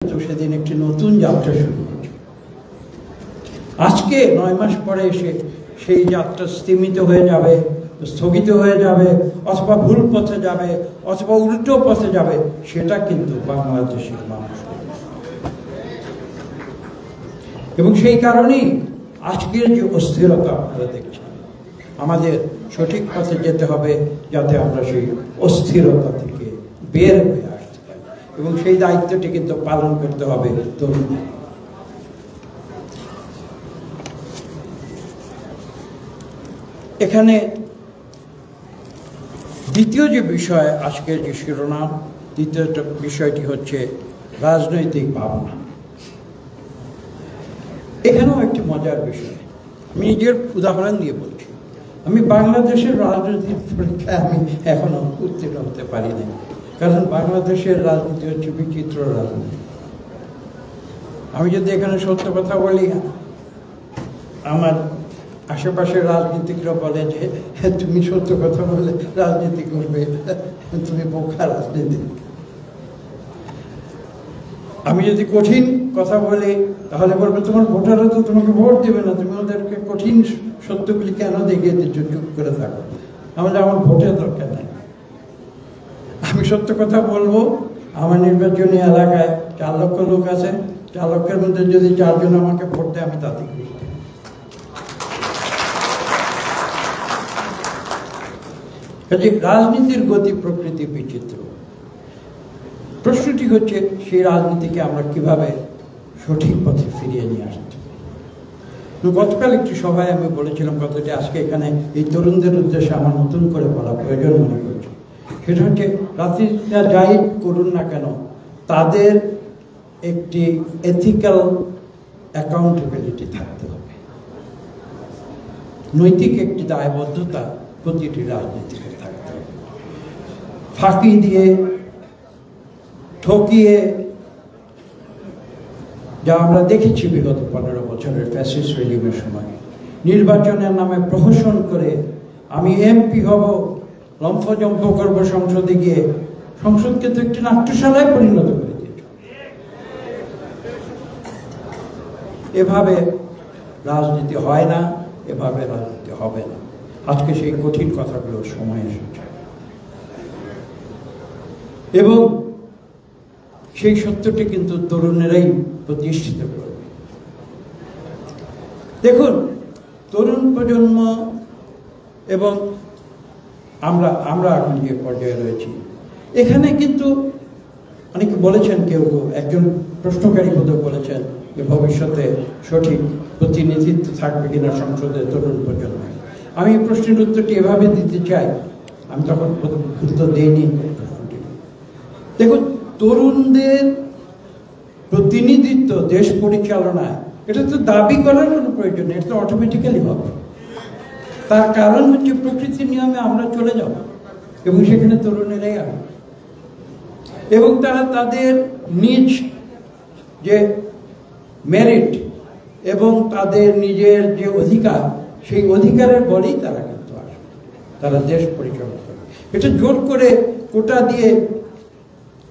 তো সেদিন একটি নতুন যাত্রা শুরু হচ্ছে। আজকে 9 মাস পরে এসে সেই যাত্রা স্তীমিত হয়ে যাবে, স্থগিত হয়ে যাবে, অথবা ভুল পথে যাবে, অথবা উল্টো পথে যাবে, সেটা কিন্তু বাংলাদেশের মানুষ। এবং সেই কারণেই আজকের যে অস্থিরতা আপনারা দেখছেন, আমাদের সঠিক পথে যেতে হবে যাতে আমরা সেই অস্থিরতা থেকে বের হয়ে আসতে পারি, এবং সেই দায়িত্বটি কিন্তু পালন করতে হবে তরুণদের। এখানে দ্বিতীয় যে বিষয়, আজকের যে শিরোনাম, দ্বিতীয় বিষয়টি হচ্ছে রাজনৈতিক ভাবনা। এখানেও একটি মজার বিষয়, আমি নিজের উদাহরণ দিয়ে বলছি। আমি বাংলাদেশের রাজনৈতিক পরীক্ষায় আমি এখনো উত্তীর্ণ হতে পারি না, কারণ বাংলাদেশের রাজনীতি হচ্ছে বিচিত্র রাজনীতি। আমি যদি এখানে সত্য কথা বলি, আমার আশেপাশের রাজনীতিকরা বলে যে তুমি সত্য কথা বলে রাজনীতি করবে, তুমি বোকা রাজনীতি। আমি যদি কঠিন কথা বলি তাহলে বলবে তোমার ভোটাররা তো তোমাকে ভোট দেবে না, তুমি ওদেরকে কঠিন সত্যগুলি কেন দেখিয়ে দিচ্ছ, চুপ করে থাকো। আমার ভোটের দরকার নেই। আমি সত্য কথা বলবো। আমার নির্বাচনী এলাকায় 4 লক্ষ লোক আছে, 4 লক্ষের মধ্যে যদি 4 জন আমাকে ভোট দেয় আমি তাতে খুশি। রাজনীতির গতি প্রকৃতি বিচিত্র। প্রশ্নটি হচ্ছে সেই রাজনীতিকে আমরা কিভাবে সঠিক পথে ফিরিয়ে নিয়ে আসতে। গতকাল একটি সভায় আমি বলেছিলাম কথাটি, আজকে এখানে এই তরুণদের উদ্দেশ্যে আমার নতুন করে বলা প্রয়োজন মনে করছি। সেটা হচ্ছে রাজনীতিটা যাই করুন না কেন, তাদের একটি এথিক্যাল অ্যাকাউন্টেবিলিটি থাকতে হবে। নৈতিক একটি দায়বদ্ধতা প্রতিটি রাজনীতিকে থাকতে হবে। ফাঁকি দিয়ে, ঠকিয়ে, যা আমরা দেখেছি বিগত 15 বছরের ফ্যাসিস্ট রেজিমের সময়, নির্বাচনের নামে প্রহসন করে আমি এমপি হব, লম্ফজম্প করব সংসদে গিয়ে, সংসদকে তো একটি নাট্যশালায় পরিণত করে দিয়েছে। এভাবে রাজনীতি হয় না, এভাবে রাজনীতি হবে না। আজকে সেই কঠিন কথাগুলোর সময় এসেছে, এবং সেই সত্যটি কিন্তু তরুণেরাই প্রতিষ্ঠিত করবে। দেখুন, তরুণ প্রজন্ম এবং আমরা এখন যে পর্যায়ে রয়েছি, এখানে কিন্তু অনেকে বলেছেন, কেউ একজন প্রশ্নকারী বোধহয় বলেছেন যে ভবিষ্যতে সঠিক প্রতিনিধিত্ব থাকবে কিনা সংসদে তরুণ প্রজন্ম। আমি এই প্রশ্নের উত্তরটি এভাবে দিতে চাই, আমি তখন উত্তর দিইনি। দেখুন, তরুণদের প্রতিনিধিত্ব দেশ পরিচালনায় এটা তো দাবি করার কোনো প্রয়োজন নেই, এটা তো অটোমেটিক্যালি হবে। তার কারণ হচ্ছে প্রকৃতির নিয়মে আমরা চলে যাব, এবং সেখানে তরুণেরাই আসবে, এবং তারা তাদের নিজ যে মেরিট এবং তাদের নিজের যে অধিকার, সেই অধিকারের বলেই তারা কিন্তু আসবে, তারা দেশ পরিচালনা করবে। এটা জোর করে কোটা দিয়ে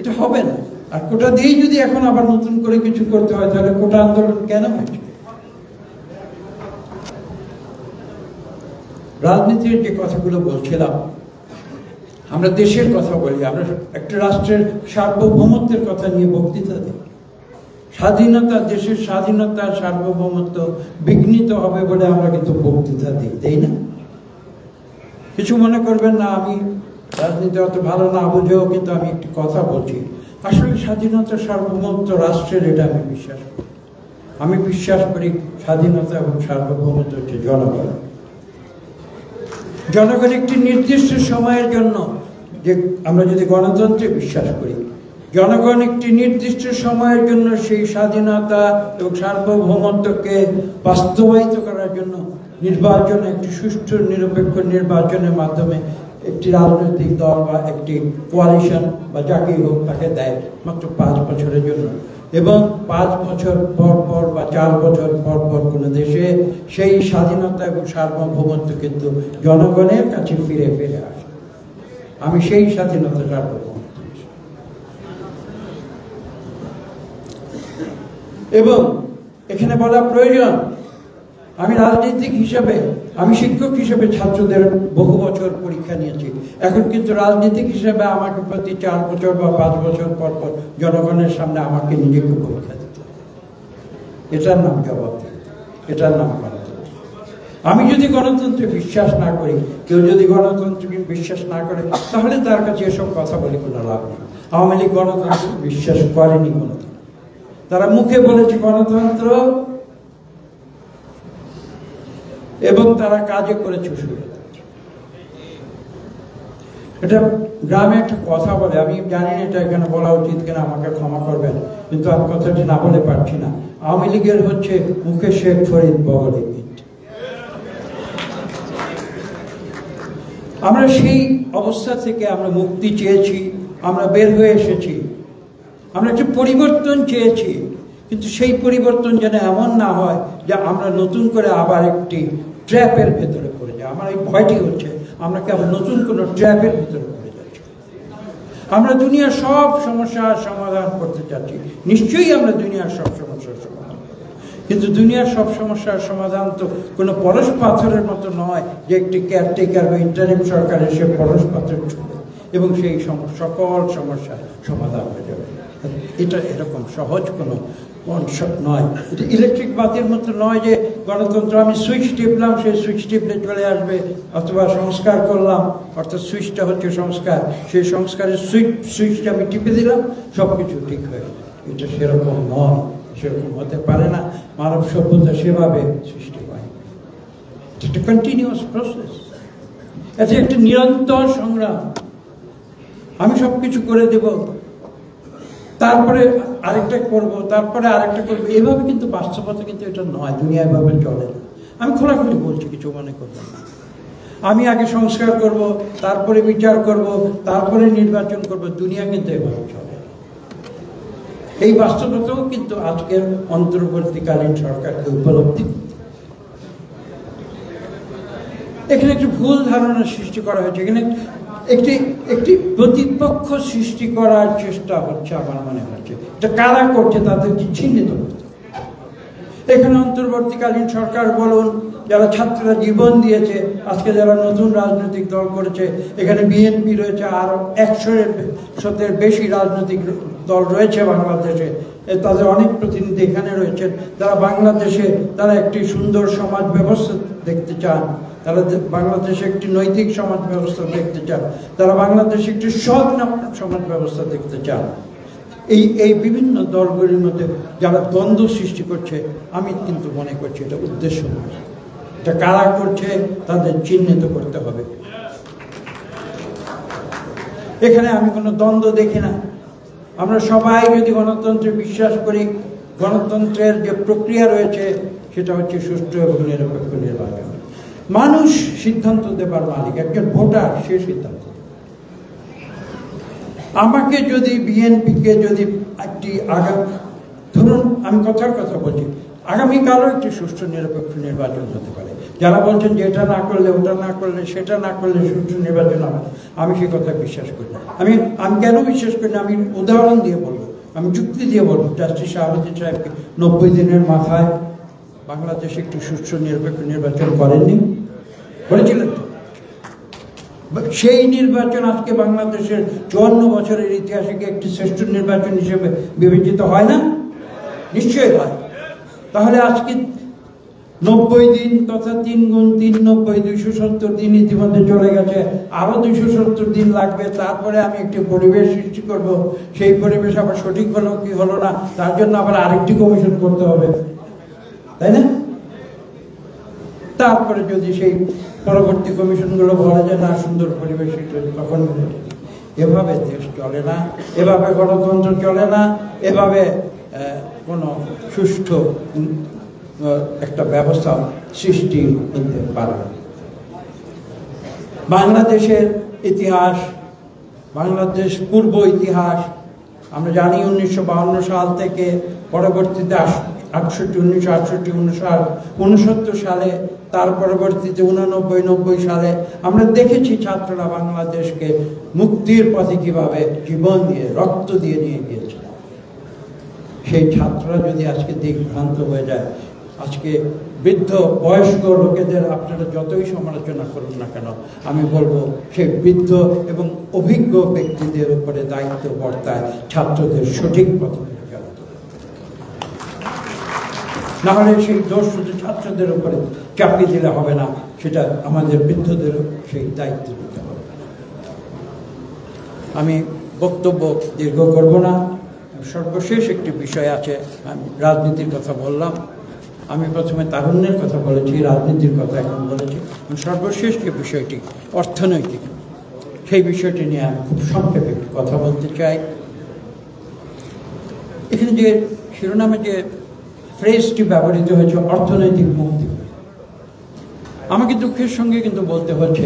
এটা হবে না। আর কোটা দিয়েই যদি এখন আবার নতুন করে কিছু করতে হয়, তাহলে কোটা আন্দোলন কেন হয়েছে? রাজনীতির যে কথাগুলো বলছিলাম, আমরা দেশের কথা বলি, আমরা একটা রাষ্ট্রের সার্বভৌমত্বের কথা নিয়ে বক্তৃতা দিই। স্বাধীনতা, দেশের স্বাধীনতা, সার্বভৌমত্ব বিঘ্নিত হবে বলে আমরা কিন্তু বক্তৃতা দিই না? কিছু মনে করবেন না, আমি রাজনীতি অত ভালো না বুঝেও কিন্তু আমি একটি কথা বলছি। আসলে স্বাধীনতা, সার্বভৌমত্ব রাষ্ট্রের, এটা আমি বিশ্বাস করি। আমি বিশ্বাস করি স্বাধীনতা এবং সার্বভৌমত্ব হচ্ছে জনগণ। জনগণ একটি নির্দিষ্ট সময়ের জন্য, যে আমরা যদি গণতন্ত্রে বিশ্বাস করি, জনগণ একটি নির্দিষ্ট সময়ের জন্য সেই স্বাধীনতা এবং সার্বভৌমত্বকে বাস্তবায়িত করার জন্য নির্বাচনে, একটি সুষ্ঠু নিরপেক্ষ নির্বাচনের মাধ্যমে একটি রাজনৈতিক দল বা একটি কোয়ালিশন বা যাকেই হোক তাকে দেয় মাত্র 5 বছরের জন্য। এবং 5 বছর পর পর বা 4 বছর পর পর কোনো দেশে সেই স্বাধীনতা এবং সার্বভৌমত্ব কিন্তু জনগণের কাছে ফিরে আসে। আমি সেই স্বাধীনতা, সার্বভৌমত্ব এবং এখানে বলা প্রয়োজন, আমি রাজনীতিক হিসাবে, আমি শিক্ষক হিসেবে ছাত্রদের বহু বছর পরীক্ষা নিয়েছি। এখন কিন্তু রাজনীতিক হিসেবে আমাকে প্রতি 4 বছর বা 5 বছর পর পর জনগণের সামনে আমাকে নিজেকে পরীক্ষা দিতে হবে। এটার নাম জবাবদিহিতা, এটার নাম গণতন্ত্র। আমি যদি গণতন্ত্রে বিশ্বাস না করি, কেউ যদি গণতন্ত্রকে বিশ্বাস না করে, তাহলে তার কাছে এসব কথা বলে কোনো লাভ নেই। আওয়ামী লীগ গণতন্ত্র বিশ্বাস করেনি কোনোদিন। তারা মুখে বলেছে গণতন্ত্র, এবং তারা কাজে করেছে স্বৈরতন্ত্র। এটা গ্রামে একটা কথা বলে, আমি জানি না এটা এখানে বলা উচিত কিনা, আমাকে ক্ষমা করবেন, কিন্তু আমি কথাটি না বলে পারছি না। আওয়ামী লীগের হচ্ছে মুখে শেখ ফরিদ বগলে ইট। আমরা সেই অবস্থা থেকে আমরা মুক্তি চেয়েছি, আমরা বের হয়ে এসেছি, আমরা একটা পরিবর্তন চেয়েছি, কিন্তু সেই পরিবর্তন যেন এমন না হয় যে আমরা নতুন করে আবার একটি ট্র্যাপের ভেতরে পড়ে যাই। আমার এই ভয়টি হচ্ছে আমরা কি আবার নতুন কোনো ট্র্যাপের ভিতরে পড়ে যাচ্ছি। আমরা দুনিয়ার সব সমস্যার সমাধান করতে চাচ্ছি, নিশ্চয়ই আমরা দুনিয়ার সব সমস্যার সমাধান, কিন্তু দুনিয়ার সব সমস্যার সমাধান তো কোনো পরশ পাথরের মতো নয় যে একটি কেয়ারটেকার বা ইন্টারিম সরকার এসে পরশ পাথর ছুঁড়ে এবং সেই সকল সমস্যার সমাধান হয়ে যাবে। এটা এরকম সহজ কোনো নয়। এটা ইলেকট্রিক বাতির মতো নয় যে গণতন্ত্র আমি সুইচ টিপলাম, সেই সুইচ টিপলে চলে আসবে, অথবা সংস্কার করলাম, অর্থাৎ সুইচটা হচ্ছে সংস্কার, সেই সংস্কারের সুইচটা আমি টিপে দিলাম, সব কিছু ঠিক হয়ে গেল। এটা সেরকম নয়, সেরকম হতে পারে না। মানব সভ্যতা সেভাবে সৃষ্টি হয়। এটা কন্টিনিউয়াস প্রসেস, এটা একটা নিরন্তর সংগ্রাম। আমি সব কিছু করে দেব, তারপরে আরেকটা করব, তারপরে আরেকটা করবো, এভাবে কিন্তু বাস্তবতা কিন্তু এটা নয়, দুনিয়া এভাবে চলে না। আমি খোলাখুলি বলছি, কিছু মনে করবেন না। আমি আগে সংস্কার করব, তারপরে বিচার করব, তারপরে নির্বাচন করব, দুনিয়া কিন্তু এভাবে চলে। এই বাস্তবতাও কিন্তু আজকের অন্তর্বর্তীকালীন সরকারকে উপলব্ধি করতে। এখানে একটি ভুল ধারণা সৃষ্টি করা হয়েছে, এখানে একটি প্রতিপক্ষ সৃষ্টি করার চেষ্টা হচ্ছে আমার মনে হচ্ছে। এটা কারা করছে তাদেরকে চিহ্নিত করতে। এখানে অন্তর্বর্তীকালীন সরকার বলুন, যারা ছাত্ররা জীবন দিয়েছে, আজকে যারা নতুন রাজনৈতিক দল করেছে, এখানে বিএনপি রয়েছে, আরো 100-এর বেশি রাজনৈতিক দল রয়েছে বাংলাদেশে, তাদের অনেক প্রতিনিধি এখানে রয়েছেন। তারা বাংলাদেশে তারা একটি সুন্দর সমাজ ব্যবস্থা দেখতে চান, তারা বাংলাদেশে একটি নৈতিক সমাজ ব্যবস্থা দেখতে চান, তারা বাংলাদেশে একটি সৎ সমাজ ব্যবস্থা দেখতে চান। এই বিভিন্ন দলগুলির মধ্যে যারা দ্বন্দ্ব সৃষ্টি করছে, আমি কিন্তু মনে করছি এটা উদ্দেশ্য নয়। এটা কারা করছে তাদের চিহ্নিত করতে হবে। এখানে আমি কোনো দ্বন্দ্ব দেখি না। আমরা সবাই যদি গণতন্ত্রে বিশ্বাস করি, গণতন্ত্রের যে প্রক্রিয়া রয়েছে সেটা হচ্ছে সুষ্ঠু এবং নিরপেক্ষ নির্বাচন। মানুষ সিদ্ধান্ত দেবার মালিক, একজন ভোটার সে সিদ্ধান্ত। আমাকে যদি বিএনপিকে যদি একটি ধরুন, আমি কথার কথা বলছি, আগামীকালও একটি সুষ্ঠু নিরপেক্ষ নির্বাচন হতে পারে। যারা বলছেন যে এটা না করলে, ওটা না করলে, সেটা না করলে সুষ্ঠু নির্বাচন হবে, আমি সে কথা বিশ্বাস করি না। আমি কেন বিশ্বাস করি না, আমি উদাহরণ দিয়ে বলবো, আমি যুক্তি দিয়ে বলবো। জাস্টিস শাহাবুদ্দিন সাহেবকে 90 দিনের মাথায় বাংলাদেশে একটি সুষ্ঠু নিরপেক্ষ নির্বাচন করেননি, করেছিলেন তো? সেই নির্বাচন আজকে বাংলাদেশের 54 বছরের ইতিহাসে একটি শ্রেষ্ঠ নির্বাচন হিসেবে বিবেচিত হয় না? নিশ্চয়ই হয়। তাহলে আজকে 90 দিন তথা 3 গুণ 3 90, 270 দিন ইতিমধ্যে চলে গেছে, আরো 270 দিন লাগবে। তারপরে আমি একটি পরিবেশ সৃষ্টি করব, সেই পরিবেশ আবার সঠিক হলো কি হলো না, তার জন্য আবার আরেকটি কমিশন করতে হবে, তাই না? তারপরে যদি সেই পরবর্তী কমিশনগুলো বলা যায় না সুন্দর পরিবেশ, তখন এভাবে দেশ চলে না, এভাবে গণতন্ত্র চলে না, এভাবে কোনো সুষ্ঠু একটা ব্যবস্থা সৃষ্টি হতে পারে না। বাংলাদেশের ইতিহাস, বাংলাদেশ পূর্ব ইতিহাস আমরা জানি। 1952 সাল থেকে পরবর্তীতে 1968 সালে, তার পরবর্তীতে 89-90 সালে আমরা দেখেছি ছাত্ররা বাংলাদেশকে মুক্তির পথে কিভাবে জীবন দিয়ে, রক্ত দিয়ে নিয়ে গিয়েছে। সেই ছাত্ররা যদি আজকে দিকভ্রান্ত হয়ে যায়, আজকে বৃদ্ধ বয়স্ক লোকেদের আপনারা যতই সমালোচনা করুন না কেন, আমি বলবো সেই বৃদ্ধ এবং অভিজ্ঞ ব্যক্তিদের উপরে দায়িত্ব বর্তায় ছাত্রদের সঠিক পথে পরিচালিত, না হলে সেই দোষ শুধু ছাত্রদের উপরে চাপিয়ে দিলে হবে না, সেটা আমাদের বৃদ্ধদেরও সেই দায়িত্ব নিতে হবে। আমি বক্তব্য দীর্ঘ করব না, সর্বশেষ একটি বিষয় আছে। আমি রাজনীতির কথা বললাম, আমি প্রথমে তারুণ্যের কথা বলেছি, রাজনীতির কথা এখন বলেছি। সর্বশেষ যে বিষয়টি অর্থনৈতিক, সেই বিষয়টি নিয়ে আমি খুব সংক্ষেপে একটি কথা বলতে চাই। এখানে যে শিরোনামে যে ফ্রেজটি ব্যবহৃত হয়েছে অর্থনৈতিক মুক্তি, আমাকে দুঃখের সঙ্গে কিন্তু বলতে হচ্ছে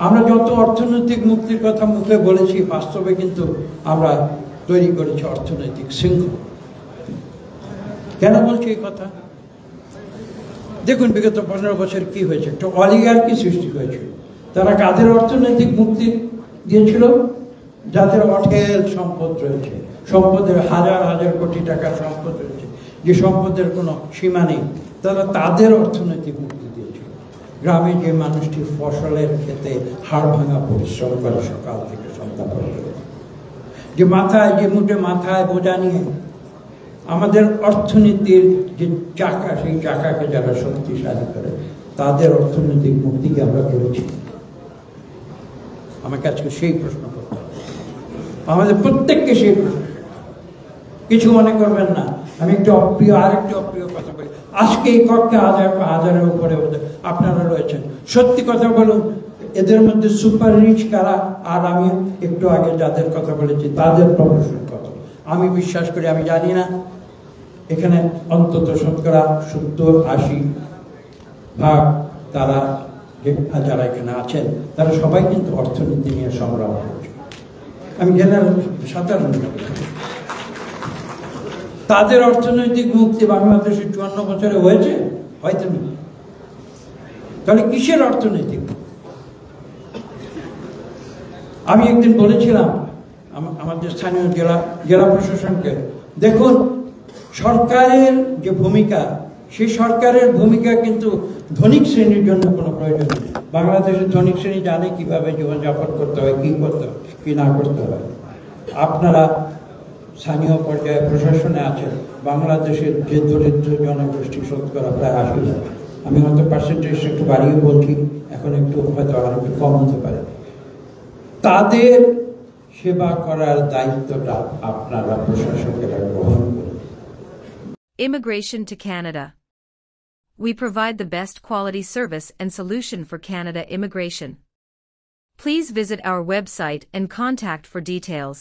আমরা যত অর্থনৈতিক মুক্তির কথা মুখে বলেছি, বাস্তবে কিন্তু আমরা তৈরি করেছি অর্থনৈতিক শৃঙ্খল। কেন বলছি এই কথা? দেখুন বিগত 15 বছর কি হয়েছে, একটা অলিগার্কি সৃষ্টি হয়েছিল। তারা কাদের অর্থনৈতিক মুক্তি দিয়েছিল? যাদের অঢেল সম্পদ রয়েছে, সম্পদের হাজার হাজার কোটি টাকার সম্পদ রয়েছে, যে সম্পদের কোনো সীমা নেই, তারা তাদের অর্থনৈতিক মুক্তি দিয়েছিল। গ্রামে যে মানুষটি ফসলের ক্ষেতে হাড় ভাঙা পরিশ্রম করে সকাল থেকে সন্ধ্যা পর্যন্ত, যে মাথায় যে মুঠে মাথায় বোঝা নিয়ে আমাদের অর্থনীতির যে চাকা, সেই চাকাকে যারা শক্তিশালী করে, তাদের অর্থনৈতিক মুক্তিকে আমরা করেছি। আমাকে আজকে সেই প্রশ্ন করতে হবে, আমাদের প্রত্যেককে সেই প্রশ্ন। কিছু মনে করবেন না, আমি একটু আরেকটি অপ্রিয় কথা বলি। আজকে এই কক্ষে হাজারের উপরে আপনারা রয়েছেন। সত্যি কথা বলুন, এদের মধ্যে সুপার রিচ কারা? আর আমি একটু আগে যাদের কথা বলেছি তাদের প্রফেশন কত? আমি বিশ্বাস করি, আমি জানি না, এখানে অন্তত শতকরা 70-80 ভাগ তারা যারা এখানে আছেন, তারা সবাই কিন্তু অর্থনীতি নিয়ে সংগ্রাম করছে। আমি জেনারেল সাধারণ, তাদের অর্থনৈতিক মুক্তি বাংলাদেশের 54 বছরে হয়েছে? হয়তো না। তাহলে কিসের অর্থনৈতিক? আমি একদিন বলেছিলাম আমাদের স্থানীয় জেলা প্রশাসনকে, দেখুন সরকারের যে ভূমিকা, সেই সরকারের ভূমিকা কিন্তু ধনিক শ্রেণীর জন্য কোনো প্রয়োজন নেই। বাংলাদেশের ধনিক শ্রেণী জানে কিভাবে জীবনযাপন করতে হয়, কি করতে হয়, কি না করতে হয়। আপনারা স্থানীয় পর্যায়ে প্রশাসনে আছেন, বাংলাদেশের যে দরিদ্র জনগোষ্ঠী শতকরা প্রায় 80, আমি হয়তো পার্সেন্টেজ একটু বাড়িয়ে বলছি, এখন একটু হয়তো আর একটু কম হতে পারে, তাদের সেবা করার দায়িত্বটা আপনারা প্রশাসকেরা গ্রহণ করুন। Immigration to Canada. We provide the best quality service and solution for Canada immigration. Please visit our website and contact for details.